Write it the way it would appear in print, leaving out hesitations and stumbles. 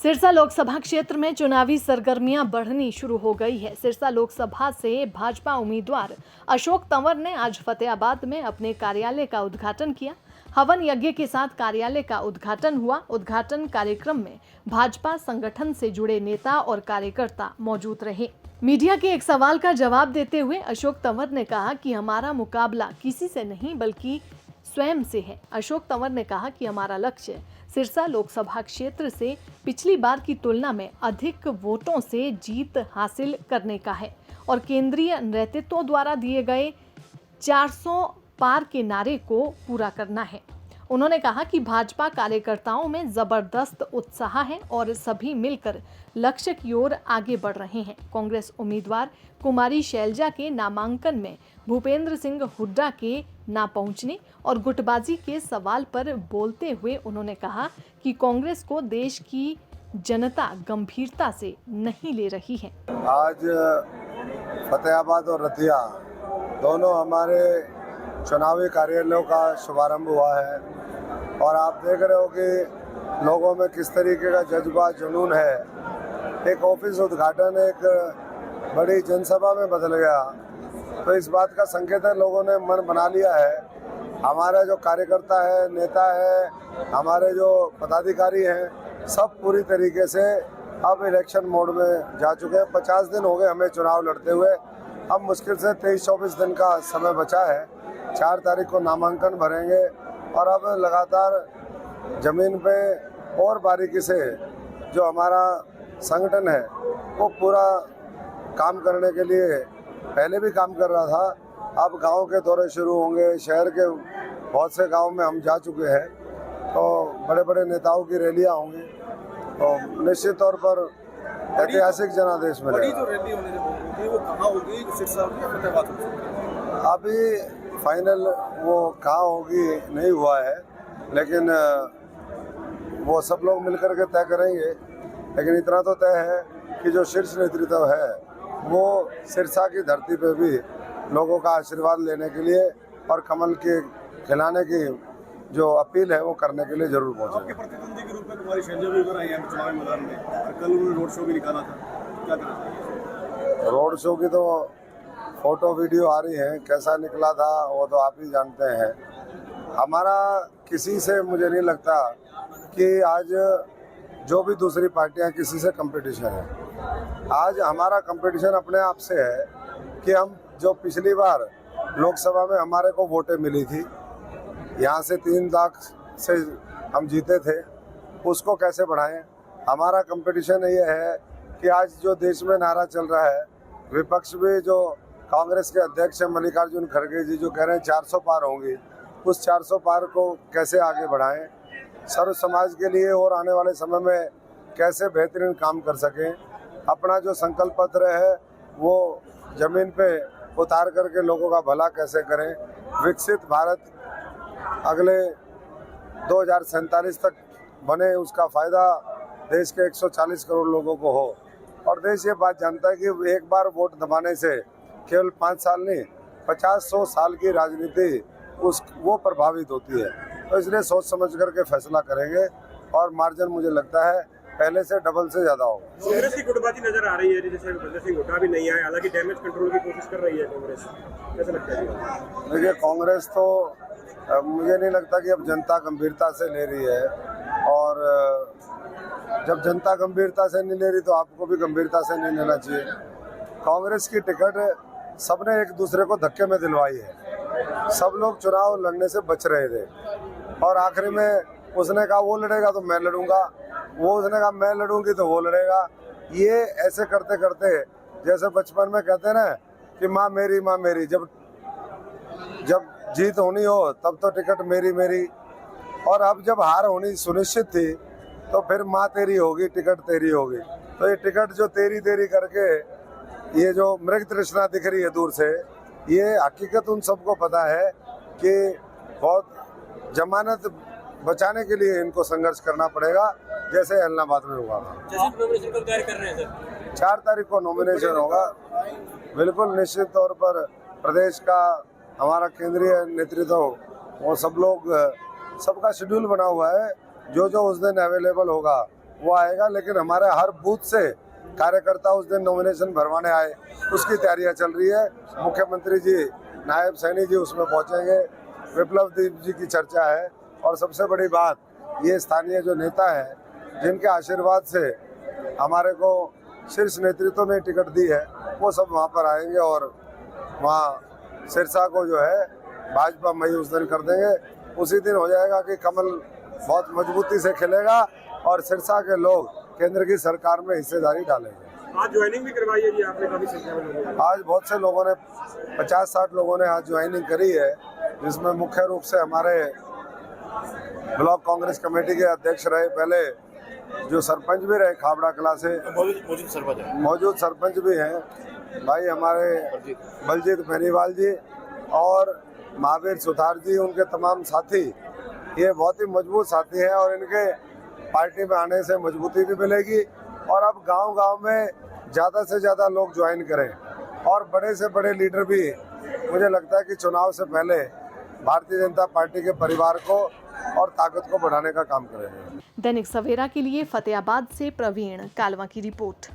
सिरसा लोकसभा क्षेत्र में चुनावी सरगर्मियां बढ़नी शुरू हो गई है। सिरसा लोकसभा से भाजपा उम्मीदवार अशोक तंवर ने आज फतेहाबाद में अपने कार्यालय का उद्घाटन किया। हवन यज्ञ के साथ कार्यालय का उद्घाटन हुआ। उद्घाटन कार्यक्रम में भाजपा संगठन से जुड़े नेता और कार्यकर्ता मौजूद रहे। मीडिया के एक सवाल का जवाब देते हुए अशोक तंवर ने कहा कि हमारा मुकाबला किसी से नहीं बल्कि स्वयं से है। अशोक तंवर ने कहा कि हमारा लक्ष्य सिरसा लोकसभा क्षेत्र से पिछली बार की तुलना में अधिक वोटों से जीत हासिल करने का है और केंद्रीय नेतृत्व द्वारा दिए गए 400 पार के नारे को पूरा करना है। उन्होंने कहा कि भाजपा कार्यकर्ताओं में जबरदस्त उत्साह है और सभी मिलकर लक्ष्य की ओर आगे बढ़ रहे हैं। कांग्रेस उम्मीदवार कुमारी शैलजा के नामांकन में भूपेंद्र सिंह हुड्डा के ना पहुंचने और गुटबाजी के सवाल पर बोलते हुए उन्होंने कहा कि कांग्रेस को देश की जनता गंभीरता से नहीं ले रही है। आज फतेहाबाद और रतिया दोनों हमारे चुनावी कार्यालयों का शुभारंभ हुआ है और आप देख रहे हो कि लोगों में किस तरीके का जज्बा जुनून है। एक ऑफिस उद्घाटन एक बड़ी जनसभा में बदल गया, तो इस बात का संकेत है लोगों ने मन बना लिया है। हमारा जो कार्यकर्ता है, नेता है, हमारे जो पदाधिकारी हैं, सब पूरी तरीके से अब इलेक्शन मोड में जा चुके हैं। 50 दिन हो गए हमें चुनाव लड़ते हुए, अब मुश्किल से 23-24 दिन का समय बचा है। 4 तारीख को नामांकन भरेंगे और अब लगातार जमीन पे और बारीकी से जो हमारा संगठन है वो पूरा काम करने के लिए पहले भी काम कर रहा था। अब गांव के दौरे शुरू होंगे, शहर के बहुत से गांव में हम जा चुके हैं, तो बड़े बड़े नेताओं की रैलियां होंगी, तो निश्चित तौर पर ऐतिहासिक जनादेश मिलेगा। जो रैली होने वो कहाँ होगी, सिरसा होगी या फतेहाबाद होगी? अभी फाइनल वो कहाँ होगी नहीं हुआ है, लेकिन वो सब लोग मिलकर के तय करेंगे। लेकिन इतना तो तय है कि जो शीर्ष नेतृत्व है वो सिरसा की धरती पे भी लोगों का आशीर्वाद लेने के लिए और कमल के खिलाने की जो अपील है वो करने के लिए जरूर पहुंचेंगे। आपके प्रतिद्वंदी के रूप में कुमारी शैलजा भी उधर आई है चुनावी मैदान में, कल उन्होंने रोड शो भी निकाला था, क्या करना चाहिए? रोड शो की तो फोटो वीडियो आ रही है, कैसा निकला था वो तो आप ही जानते हैं। हमारा किसी से मुझे नहीं लगता कि आज जो भी दूसरी पार्टियां किसी से कंपटीशन है। आज हमारा कंपटीशन अपने आप से है कि हम जो पिछली बार लोकसभा में हमारे को वोटें मिली थी, यहाँ से 3 लाख से हम जीते थे, उसको कैसे बढ़ाएं। हमारा कंपटीशन ये है कि आज जो देश में नारा चल रहा है, विपक्ष भी जो कांग्रेस के अध्यक्ष मल्लिकार्जुन खड़गे जी जो कह रहे हैं 400 पार होंगी, उस 400 पार को कैसे आगे बढ़ाएं, सर्व समाज के लिए और आने वाले समय में कैसे बेहतरीन काम कर सकें। अपना जो संकल्प पत्र है वो जमीन पे उतार करके लोगों का भला कैसे करें। विकसित भारत अगले 2047 तक बने, उसका फ़ायदा देश के 140 करोड़ लोगों को हो। और देश ये बात जानता है कि एक बार वोट दबाने से केवल 5 साल नहीं 50-100 साल की राजनीति वो प्रभावित होती है। तो इसलिए सोच समझ करके फैसला करेंगे और मार्जिन मुझे लगता है पहले से डबल से ज़्यादा होगा। कांग्रेस की गुटबाजी नजर आ रही है, जैसे भूपेंद्र सिंह हुड्डा भी नहीं आए, हालांकि डैमेज कंट्रोल की कोशिश कर रही है कांग्रेस, कैसे लगता है? देखिए, कांग्रेस तो मुझे नहीं लगता कि अब जनता गंभीरता से ले रही है, और जब जनता गंभीरता से नहीं ले रही तो आपको भी गंभीरता से नहीं लेना चाहिए। कांग्रेस की टिकट सबने एक दूसरे को धक्के में दिलवाई है, सब लोग चुनाव लड़ने से बच रहे थे और आखिरी में उसने कहा वो लड़ेगा तो मैं लड़ूंगा, वो उसने कहा मैं लड़ूंगी तो वो लड़ेगा। ये ऐसे करते करते जैसे बचपन में कहते हैं ना कि माँ मेरी, जब जीत होनी हो तब तो टिकट मेरी मेरी, और अब जब हार होनी सुनिश्चित थी तो फिर माँ तेरी होगी, टिकट तेरी होगी। तो ये टिकट जो तेरी करके ये जो मृग तृष्णा दिख रही है दूर से, ये हकीकत उन सबको पता है कि बहुत जमानत बचाने के लिए इनको संघर्ष करना पड़ेगा, जैसे इलाहाबाद में हुआ था। 4 तारीख को नॉमिनेशन होगा। बिल्कुल निश्चित तौर पर प्रदेश का हमारा केंद्रीय नेतृत्व वो सब लोग, सबका शेड्यूल बना हुआ है, जो उस दिन अवेलेबल होगा वो आएगा, लेकिन हमारे हर बूथ से कार्यकर्ता उस दिन नॉमिनेशन भरवाने आए, उसकी तैयारियां चल रही है। मुख्यमंत्री जी, नायब सैनी जी उसमें पहुंचेंगे, विप्लव दीप जी की चर्चा है, और सबसे बड़ी बात ये स्थानीय जो नेता है जिनके आशीर्वाद से हमारे को शीर्ष नेतृत्व ने टिकट दी है, वो सब वहाँ पर आएंगे और वहाँ सिरसा को जो है भाजपा मई उस दिन कर देंगे। उसी दिन हो जाएगा कि कमल बहुत मजबूती से खिलेगा और सिरसा के लोग केंद्र की सरकार में हिस्सेदारी डालेंगे। आज ज्वाइनिंग भी करवाई है जी आपने, काफी संख्या में लोगों ने। आज बहुत से लोगों ने 50-60 लोगों ने आज ज्वाइनिंग करी है, जिसमें मुख्य रूप से हमारे ब्लॉक कांग्रेस कमेटी के अध्यक्ष रहे, पहले जो सरपंच भी रहे खाबड़ा कला से, मौजूद सरपंच भी हैं भाई हमारे बलजीत बेनीवाल जी और महावीर सुथार जी, उनके तमाम साथी, ये बहुत ही मजबूत साथी हैं और इनके पार्टी में आने से मजबूती भी मिलेगी। और अब गांव-गांव में ज़्यादा से ज़्यादा लोग ज्वाइन करें और बड़े से बड़े लीडर भी, मुझे लगता है कि चुनाव से पहले भारतीय जनता पार्टी के परिवार को और ताकत को बढ़ाने का काम करेंगे। दैनिक सवेरा के लिए फतेहाबाद से प्रवीण कालवा की रिपोर्ट।